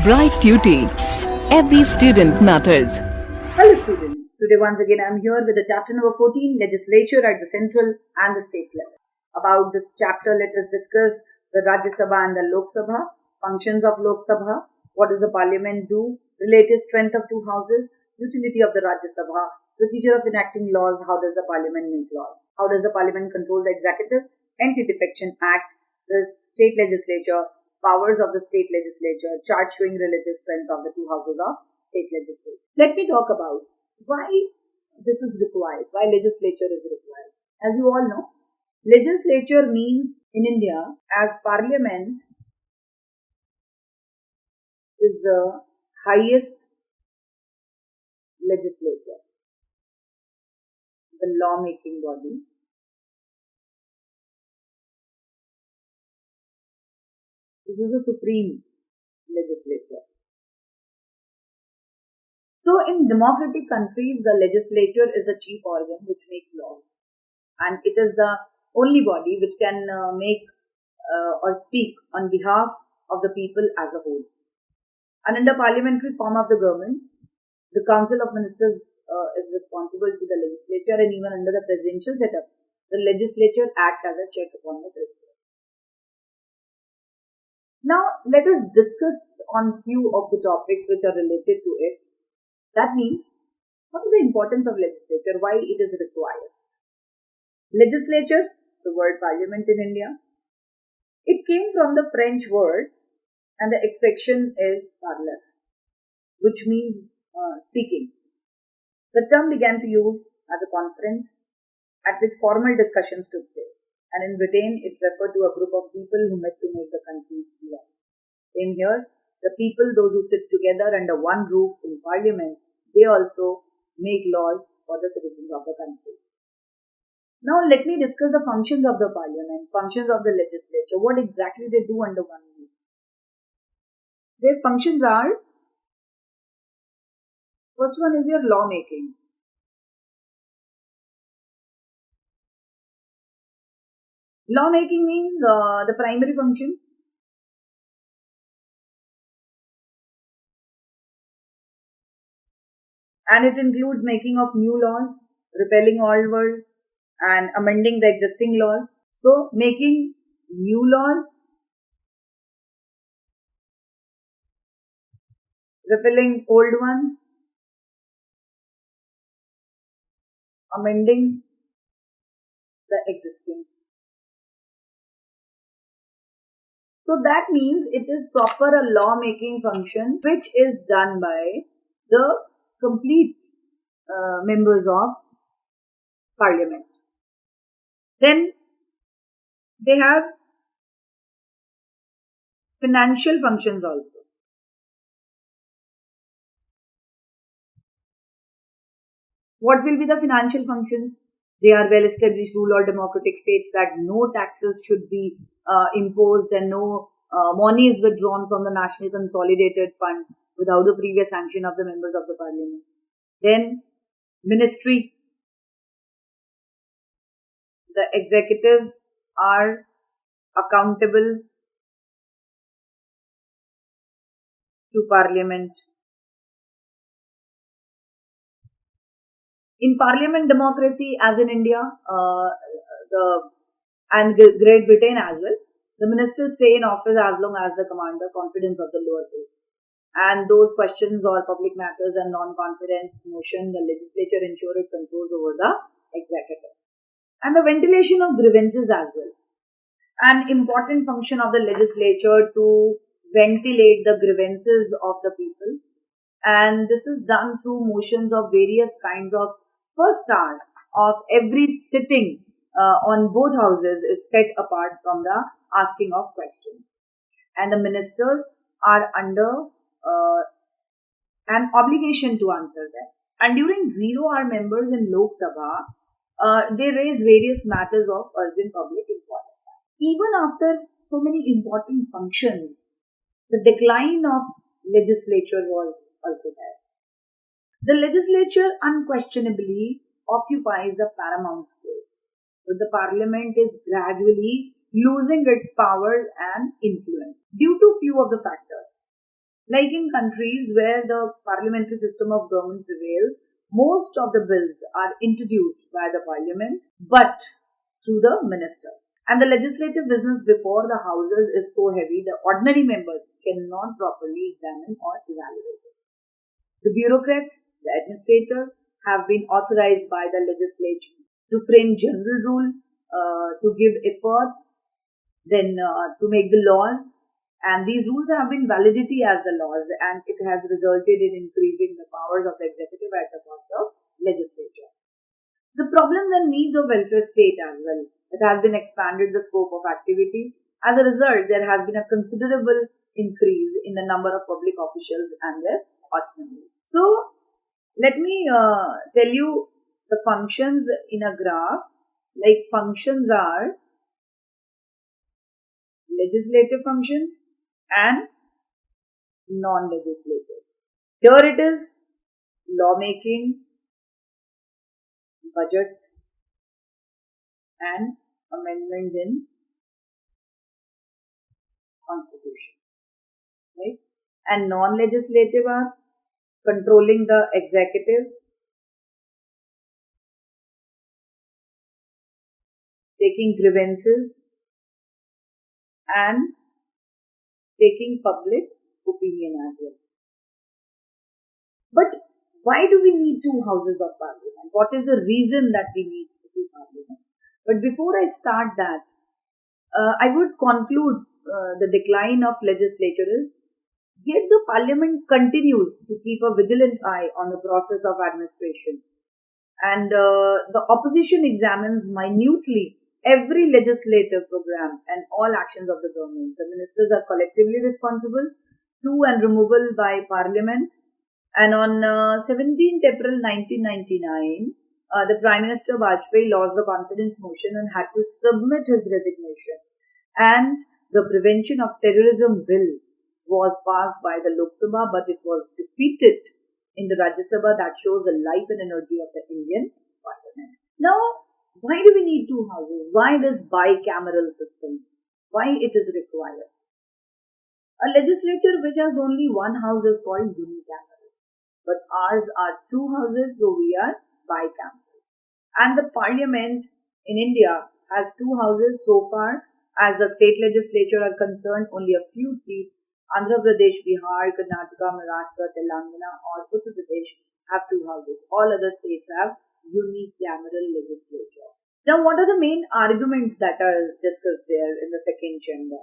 Bright Duty. Every student matters. Hello students, today once again I am here with the chapter number 14, Legislature at the central and the state level. About this chapter, let us discuss the Rajya Sabha and the Lok Sabha, functions of Lok Sabha, what does the parliament do, relative strength of two houses, utility of the Rajya Sabha, procedure of enacting laws, how does the parliament make laws, how does the parliament control the executive, Anti-Defection Act, the state legislature, powers of the state legislature, chart showing relative strength of the two houses of state legislature. Let me talk about why this is required, why legislature is required. As you all know, legislature means in India as parliament is the highest legislature, the law-making body. This is the supreme legislature. So in democratic countries, the legislature is the chief organ which makes laws. And it is the only body which can make or speak on behalf of the people as a whole. And in the parliamentary form of the government, the Council of Ministers is responsible to the legislature, and even under the presidential setup, the legislature acts as a check upon the president. Now, let us discuss on few of the topics which are related to it. That means, what is the importance of legislature? Why it is required? Legislature, the word parliament in India, it came from the French word, and the expression is parler, which means speaking. The term began to use as a conference at which formal discussions took place. And in Britain, it referred to a group of people who met to make the country's law. In here, the people, those who sit together under one roof in parliament, they also make laws for the citizens of the country. Now, let me discuss the functions of the parliament, functions of the legislature, what exactly they do under one roof. Their functions are, first one is your law making. Law making means the primary function. And it includes making of new laws, repealing old ones, and amending the existing laws. So, making new laws, repealing old ones, amending the existing. So that means it is proper a law making function which is done by the complete members of parliament. Then they have financial functions also. What will be the financial functions? They are well established rule or democratic states that no taxes should be imposed and no money is withdrawn from the national consolidated fund without the previous sanction of the members of the parliament. Then ministry, the executive are accountable to parliament. In parliament democracy, as in India, and Great Britain as well, the ministers stay in office as long as they command the confidence of the lower court. And those questions or public matters and non-confidence motion, the legislature ensure it controls over the executive. And the ventilation of grievances as well. An important function of the legislature to ventilate the grievances of the people. And this is done through motions of various kinds of first hour of every sitting on both houses is set apart from the asking of questions. And the ministers are under an obligation to answer them. And during zero-hour members in Lok Sabha, they raise various matters of urgent public importance. Even after so many important functions, the decline of legislature was also there. The legislature unquestionably occupies a paramount place, but the parliament is gradually losing its power and influence due to few of the factors. Like in countries where the parliamentary system of government prevails, most of the bills are introduced by the parliament but through the ministers. And the legislative business before the houses is so heavy the ordinary members cannot properly examine or evaluate it. The bureaucrats, the administrators, have been authorized by the legislature to frame general rule, to give effort, then to make the laws. And these rules have been validity as the laws, and it has resulted in increasing the powers of the executive at the cost of legislature. The problems and needs of welfare state as well. It has been expanded the scope of activity. As a result, there has been a considerable increase in the number of public officials and their autonomy. So, let me tell you the functions in a graph. Like functions are legislative functions and non-legislative. Here it is lawmaking, budget, and amendments in constitution, right? And non-legislative are controlling the executives, taking grievances, and taking public opinion as well. But why do we need two houses of parliament? What is the reason that we need two parliaments? But before I start that, I would conclude the decline of legislature is, yet the parliament continues to keep a vigilant eye on the process of administration. And the opposition examines minutely every legislative program and all actions of the government. The ministers are collectively responsible to and removal by parliament. And on 17th April 1999, the Prime Minister Vajpayee lost the confidence motion and had to submit his resignation. And the Prevention of Terrorism Bill was passed by the Lok Sabha, but it was defeated in the Rajya Sabha. That shows the life and energy of the Indian Parliament. Now, why do we need two houses? Why this bicameral system? Why it is required? A legislature which has only one house is called unicameral, but ours are two houses, so we are bicameral. And the Parliament in India has two houses so far. As the state legislature are concerned, only a few seats, Andhra Pradesh, Bihar, Karnataka, Maharashtra, Telangana or Uttar Pradesh have two houses. All other states have unicameral legislature. Now, what are the main arguments that are discussed there in the second chamber?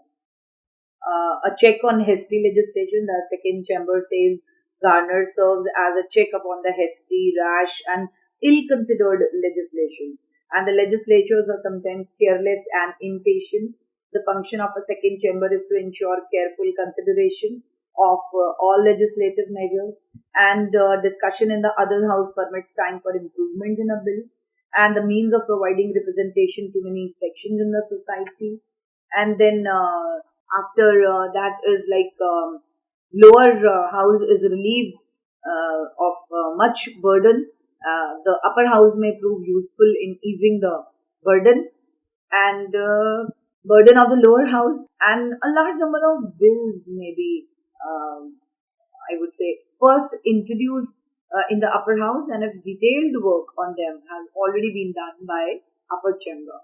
A check on hasty legislation. The second chamber says Garner serves as a check upon the hasty, rash and ill-considered legislation. And the legislatures are sometimes careless and impatient. The function of a second chamber is to ensure careful consideration of all legislative measures, and discussion in the other house permits time for improvement in a bill and the means of providing representation to many sections in the society. And then after that is like lower house is relieved of much burden. The upper house may prove useful in easing the burden and burden of the lower house, and a large number of bills may be, I would say, first introduced in the upper house, and if detailed work on them has already been done by upper chamber,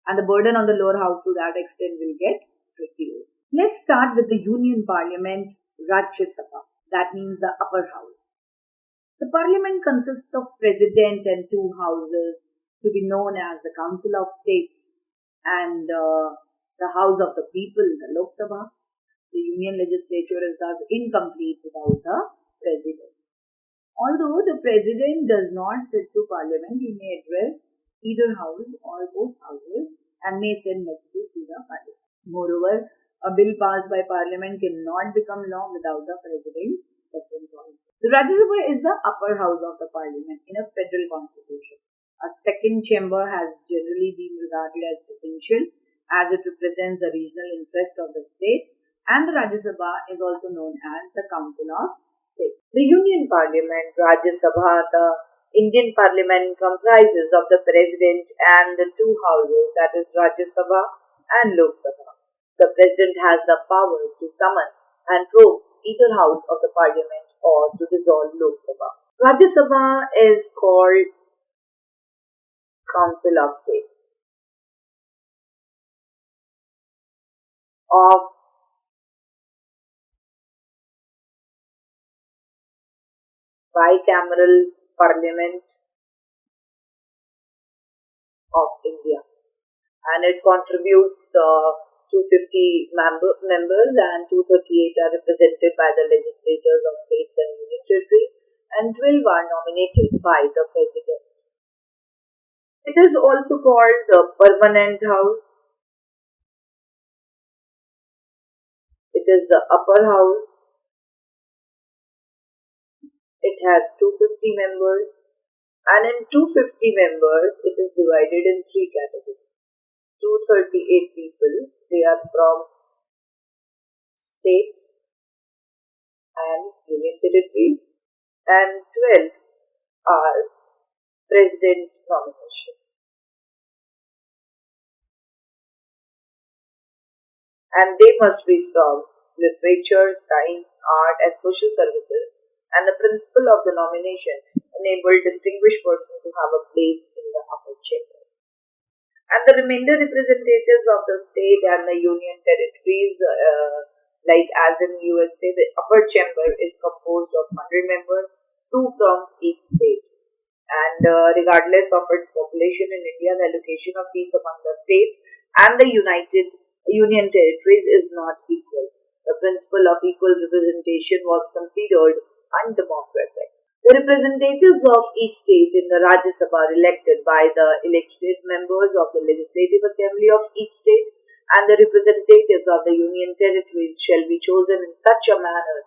and the burden on the lower house to that extent will get reduced. Let's start with the Union Parliament, Rajya Sabha. That means the upper house. The parliament consists of president and two houses, to be known as the Council of State and the House of the People, the Lok Sabha. The Union legislature is thus incomplete without the president. Although the president does not sit to parliament, he may address either house or both houses and may send messages to the parliament. Moreover, a bill passed by parliament cannot become law without the president's consent. The Rajya Sabha is the upper house of the parliament in a federal constitution. A second chamber has generally been regarded as essential as it represents the regional interest of the state, and the Rajya Sabha is also known as the Council of State. The Union Parliament, Rajya Sabha, the Indian Parliament comprises of the President and the two houses, that is Rajya Sabha and Lok Sabha. The President has the power to summon and probe either house of the parliament or to dissolve Lok Sabha. Rajya Sabha is called Council of States of bicameral parliament of India, and it contributes 250 members, and 238 are represented by the legislatures of states and union territories, and 12 are nominated by the president. It is also called the permanent house. It is the upper house. It has 250 members, and in 250 members, it is divided in three categories. 238 people, they are from states and union territories, and 12 are president's nomination. And they must be from literature, science, art, and social services. And the principle of the nomination enabled distinguished person to have a place in the upper chamber. And the remainder representatives of the state and the union territories, like as in USA, the upper chamber is composed of 100 members, two from each state. And regardless of its population in India, the allocation of seats among the states and the United Union territories is not equal. The principle of equal representation was considered undemocratic. The representatives of each state in the Rajya Sabha are elected by the elected members of the Legislative Assembly of each state, and the representatives of the Union territories shall be chosen in such a manner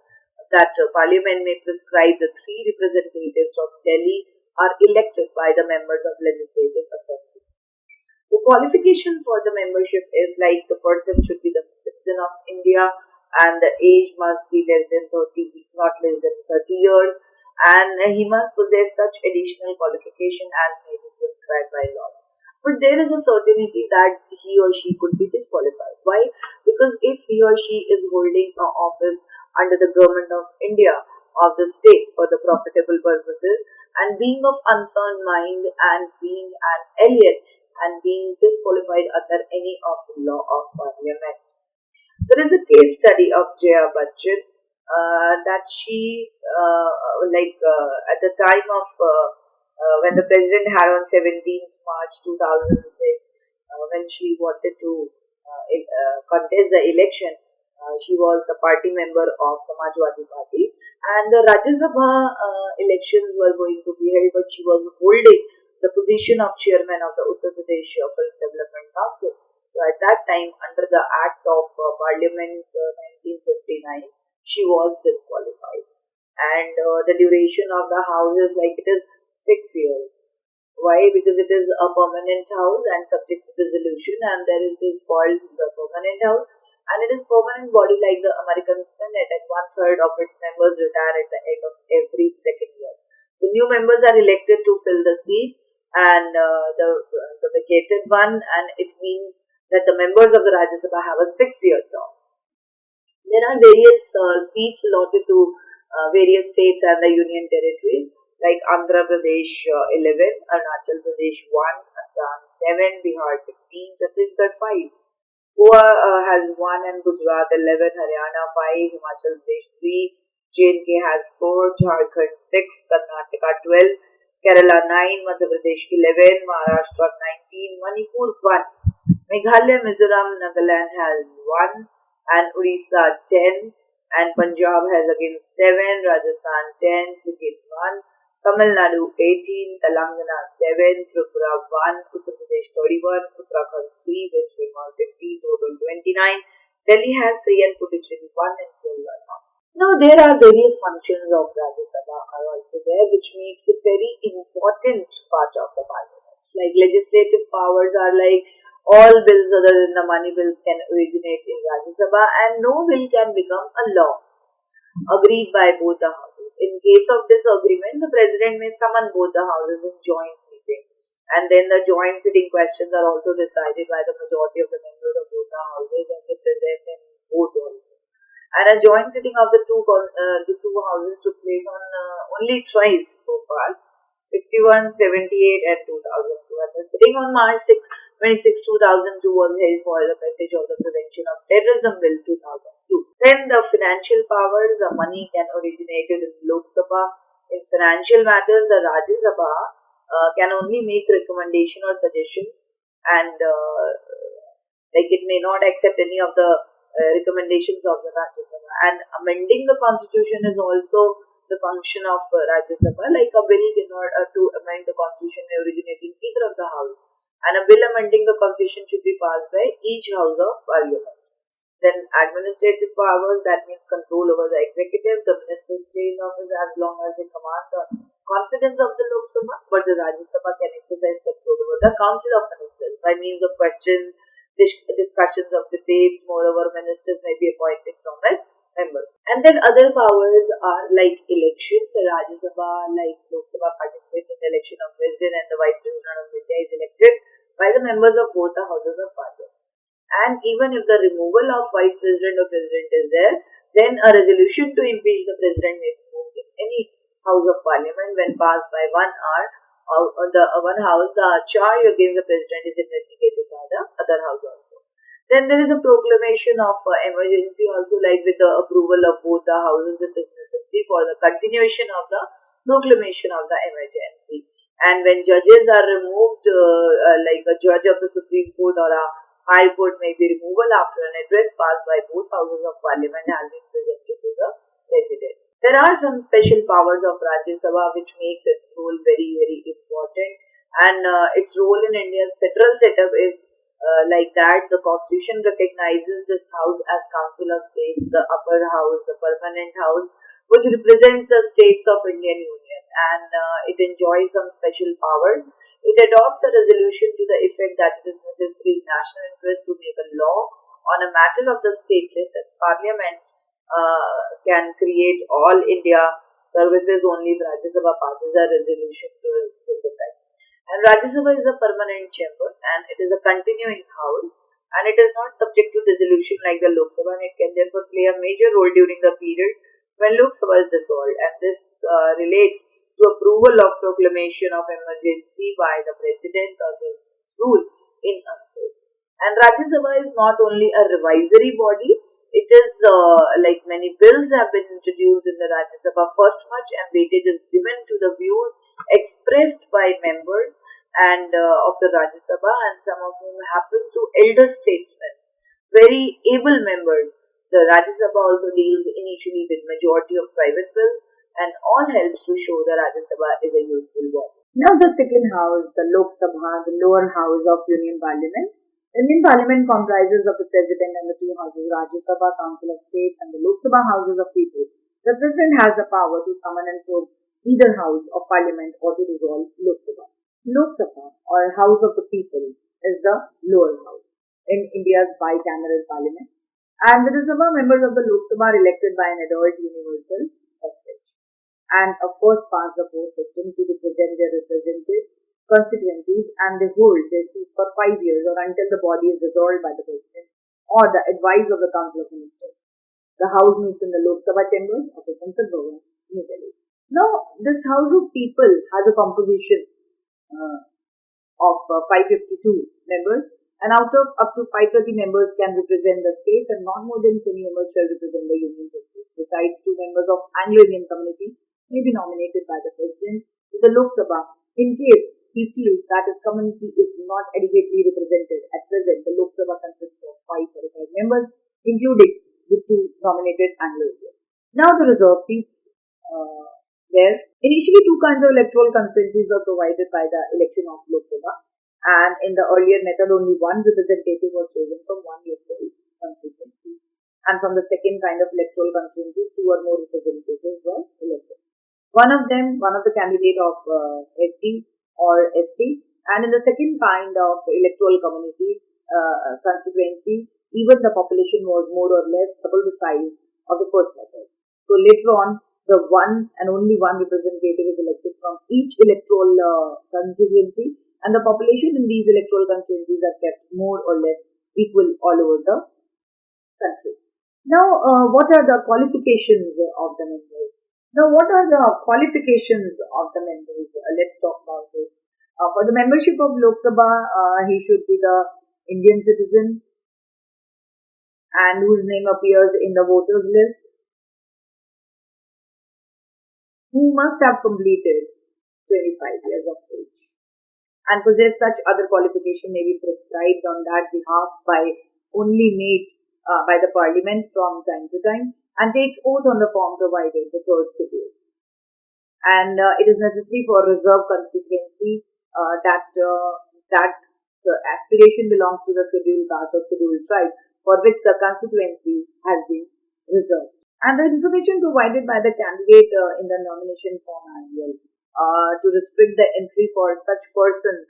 that Parliament may prescribe the three representatives of Delhi are elected by the members of Legislative Assembly. The qualification for the membership is like the person should be the citizen of India, and the age must be less than 30, not less than 30 years, and he must possess such additional qualification as may be prescribed by laws. But there is a certainty that he or she could be disqualified. Why? Because if he or she is holding an office under the government of India of the state for the profitable purposes, and being of unsound mind and being an alien and being disqualified under any of the law of parliament. There is a case study of Jaya Bachchan that she, at the time of when the president had on 17th March 2006, when she wanted to contest the election, she was the party member of Samajwadi Party, and the Rajya Sabha elections were going to be held, but she was holding the position of chairman of the Uttar Pradesh Film Development Council. So at that time, under the Act of Parliament 1959, she was disqualified. And the duration of the house is like it is 6 years. Why? Because it is a permanent house and subject to dissolution, and there it is called the permanent house. And it is permanent body like the American Senate, and 1/3 of its members retire at the end of every second year. The new members are elected to fill the seats and the vacated one, and it means that the members of the Rajya Sabha have a 6-year term. There are various seats allotted to various states and the union territories, like Andhra Pradesh 11, Arunachal Pradesh 1, Assam 7, Bihar 16, Chhattisgarh 5. Goa has 1 and Gujarat 11, Haryana 5, Himachal Pradesh 3, J&K has 4, Jharkhand 6, Karnataka 12, Kerala 9, Madhya Pradesh 11, Maharashtra 19, Manipur 1, Meghalaya, Mizoram, Nagaland has 1, and Odisha 10, and Punjab has again 7, Rajasthan 10, Sikkim 1, Tamil Nadu 18, Telangana 7, Tripura 1, Uttar Pradesh 31, Uttarakhand 3, West Bengal 16, total 29, Delhi has 3 and Puducherry 1 and 12 are not. Now there are various functions of Rajya Sabha are also there, which makes it very important part of the parliament. Like legislative powers are like all bills other than the money bills can originate in Rajya Sabha, and no bill can become a law agreed by both the houses. In case of disagreement, the president may summon both the houses in joint meeting, and then the joint sitting questions are also decided by the majority of the members of both the houses, and they present and vote also. and a joint sitting of the two houses took place on only twice so far, 61, 78, and 2002. And the sitting on March 26, 2002 was held for the passage of the Prevention of Terrorism Bill 2002. Then the financial powers, the money can originate in Lok Sabha. In financial matters, the Rajya Sabha can only make recommendation or suggestions, and like it may not accept any of the recommendations of the Rajya Sabha. And amending the constitution is also the function of Rajya Sabha. Like a bill in order to amend the constitution may originate in either of the house, and a bill amending the constitution should be passed by each house of parliament. Then administrative powers, that means control over the executive. The ministers stay in office as long as they command the confidence of the Lok Sabha, but the Rajya Sabha can exercise control over the council of ministers by means of questions, discussions of debates. Moreover, ministers may be appointed from as members. And then other powers are like election. The Rajya Sabha, like Lok Sabha, participates in the election of president, and the vice president of India is elected by the members of both the houses of parliament. And even if the removal of vice president or president is there, then a resolution to impeach the president may be moved in any house of parliament. When passed by one hour of the one house, the charge against the president is investigated by the other house also. Then there is a proclamation of emergency also, like with the approval of both the houses, it is necessary for the continuation of the proclamation of the emergency. And when judges are removed, like a judge of the Supreme Court or a High Court may be removal after an address passed by both houses of parliament has been presented to the president. There are some special powers of Rajya Sabha which makes its role very, very important. And its role in India's federal setup is like that. The constitution recognizes this house as Council of States, the upper house, the permanent house, which represents the states of Indian Union, and it enjoys some special powers. It adopts a resolution to the effect that it is necessary in national interest to make a law on a matter of the state list, and Parliament can create all India services only if Rajya Sabha passes a resolution to this effect. And Rajya Sabha is a permanent chamber, and it is a continuing house, and it is not subject to dissolution like the Lok Sabha, and it can therefore play a major role during the period when Lok Sabha is dissolved. And this relates to approval of proclamation of emergency by the president or the rule in a state. And Rajya Sabha is not only a revisory body, it is like many bills have been introduced in the Rajya Sabha. First much and weightage is given to the views expressed by members and of the Rajya Sabha, and some of whom happen to elder statesmen, very able members. The Rajya Sabha also deals initially with majority of private bills, and all helps to show the Rajya Sabha is a useful body. Now the second house, the Lok Sabha, the lower house of Union Parliament. Indian Parliament comprises of the President and the two houses, Rajya Sabha, Council of State, and the Lok Sabha, houses of people. The President has the power to summon and probe either house of Parliament or to dissolve Lok Sabha. Lok Sabha, or House of the People, is the lower house in India's bicameral Parliament. And the Sabha members of the Lok Sabha are elected by an adult universal suffrage, and of course pass the poll system to represent their representative constituencies, and they hold their seats for 5 years or until the body is dissolved by the president or the advice of the Council of Ministers. The house meets in the Lok Sabha chambers of the Sansad Bhavan, New Delhi. Now, this House of People has a composition of 552 members, and out of up to 530 members can represent the states, and not more than 20 members shall represent the union territories. Besides, 2 members of Anglo-Indian community may be nominated by the president to the Lok Sabha in case he feels that his community is not adequately represented. At present, the Lok Sabha consists of 545 members, including the 2 nominated Anglo-Indians. Now the reserve seats, where initially 2 kinds of electoral constituencies were provided by the election of Lok Sabha, and in the earlier method only 1 representative was chosen from 1 electoral constituency, and from the second kind of electoral constituencies 2 or more representatives were elected. One of the candidate of SC or ST, and in the second kind of electoral community constituency, even the population was more or less double the size of the first method. So later on, the one and only one representative is elected from each electoral constituency, and the population in these electoral constituencies are kept more or less equal all over the country. Now, what are the qualifications of the members? Now, what are the qualifications of the members? Let's talk about this. For the membership of Lok Sabha, he should be the Indian citizen and whose name appears in the voters list, who must have completed 25 years of age and possess such other qualification may be prescribed on that behalf by only made by the parliament from time to time and takes oath on the form provided, the third schedule. And it is necessary for reserve constituency that the aspiration belongs to the scheduled caste or scheduled tribe for which the constituency has been reserved. And the information provided by the candidate in the nomination form as well to restrict the entry for such persons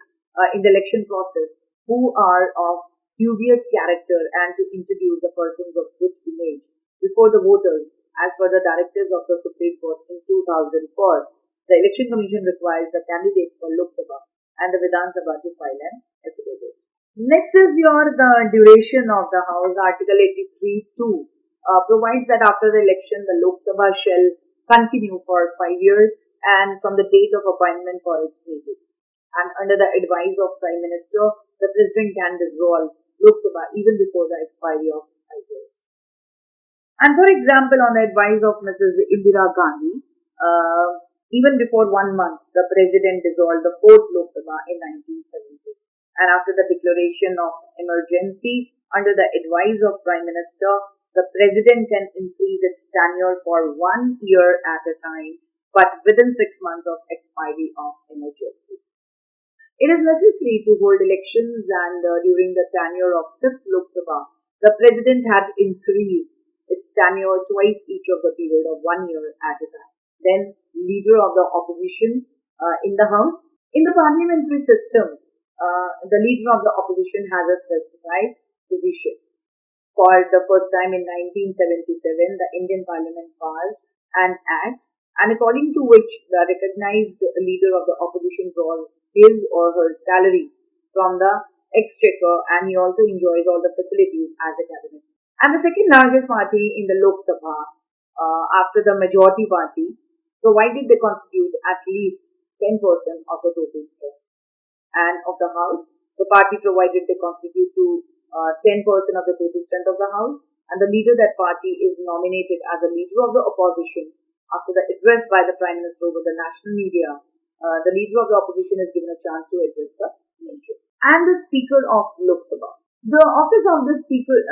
in the election process who are of dubious character and to introduce the persons of good image before the voters as per the directives of the Supreme Court in 2004. The Election Commission requires the candidates for Lok Sabha and the Vidhan Sabha to file an affidavit. Next is the duration of the House. Article 83(2) provides that after the election, the Lok Sabha shall continue for 5 years and from the date of appointment for its meeting. And under the advice of Prime Minister, the President can dissolve Lok Sabha even before the expiry of 5 years. And for example, on the advice of Mrs. Indira Gandhi, even before 1 month, the President dissolved the fourth Lok Sabha in 1970. And after the declaration of emergency, under the advice of Prime Minister, the President can increase its tenure for 1 year at a time, but within 6 months of expiry of emergency. It is necessary to hold elections and during the tenure of 5th Lok Sabha, the President had increased its tenure twice each of the period of 1 year at a time. Then leader of the opposition in the House. In the parliamentary system, the leader of the opposition has a specified position. For the first time in 1977, the Indian Parliament passed an act and according to which the recognized leader of the opposition draws his or her salary from the exchequer and he also enjoys all the facilities as a cabinet. And the second largest party in the Lok Sabha after the majority party, provided they constitute at least 10% of the total strength and of the House. The party provided they constitute to 10% of the total strength of the House, and the leader of that party is nominated as a leader of the opposition after the address by the Prime Minister over the national media. The leader of the opposition is given a chance to address the nation. And the Speaker of Lok Sabha. The office of the Speaker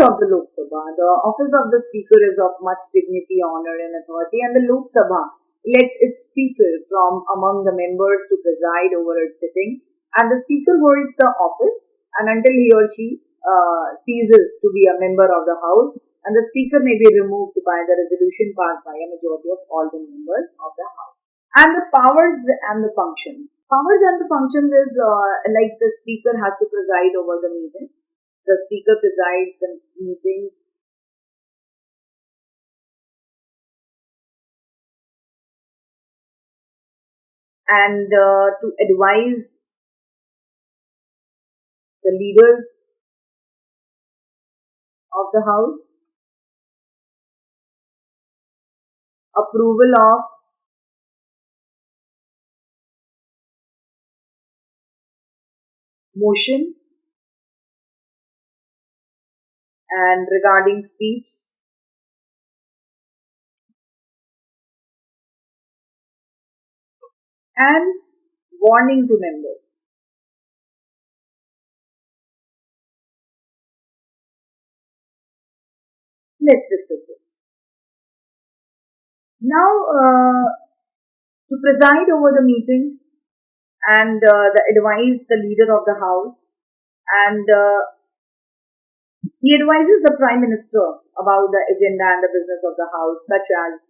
of the Lok Sabha. The office of the Speaker is of much dignity, honor, and authority, and the Lok Sabha elects its Speaker from among the members to preside over its sitting, and the Speaker holds the office and until he or she ceases to be a member of the House, and the Speaker may be removed by the resolution passed by a majority of all the members of the House. And the powers and the functions. Powers and the functions is like the Speaker has to preside over the meeting. The Speaker presides the meeting and to advise the leaders of the House, approval of motion and regarding speech and warning to members. Let's discuss this. Now, to preside over the meetings and the advise the leader of the House and he advises the Prime Minister about the agenda and the business of the House, such as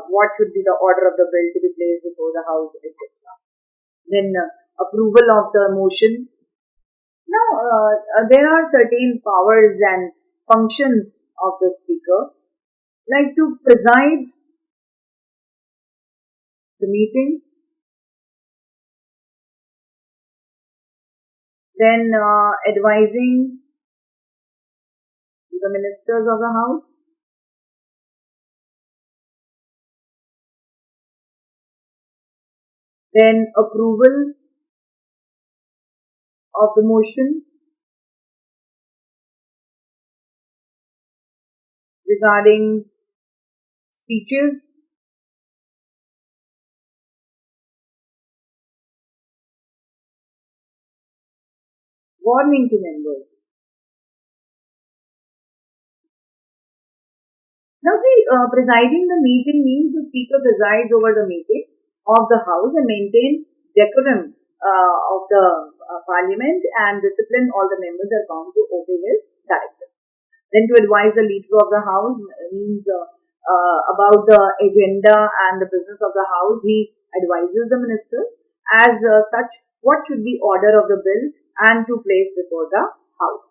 what should be the order of the bill to be placed before the House, etc. Then approval of the motion. Now, there are certain powers and functions of the Speaker, like to preside the meetings, then advising the ministers of the House, then approval of the motion regarding speeches, warning to members. Now see, presiding the meeting means the speaker presides over the meeting of the House and maintain decorum of the parliament and discipline all the members are bound to obey his directives. Then to advise the leader of the House means about the agenda and the business of the House. He advises the ministers as such what should be order of the bill and to place before the House.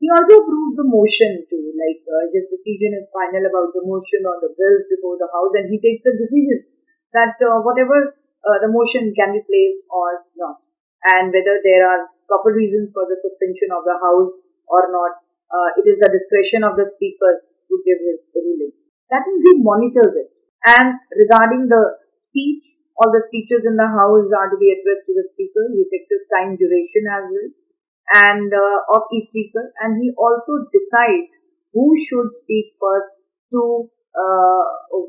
He also approves the motion too, like his decision is final about the motion or the bills before the House, and he takes the decision that whatever the motion can be placed or not, and whether there are proper reasons for the suspension of the House or not. It is the discretion of the Speaker to give his ruling. That means he monitors it. And regarding the speech, all the speeches in the House are to be addressed to the Speaker. He fixes time duration as well and of each speaker, and he also decides who should speak first to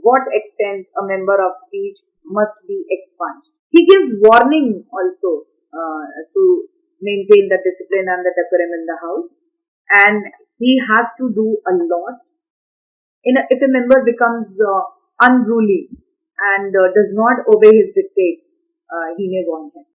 what extent a member of speech must be expunged. He gives warning also to maintain the discipline and the decorum in the House, and he has to do a lot. If a member becomes unruly and does not obey his dictates, he may warn him.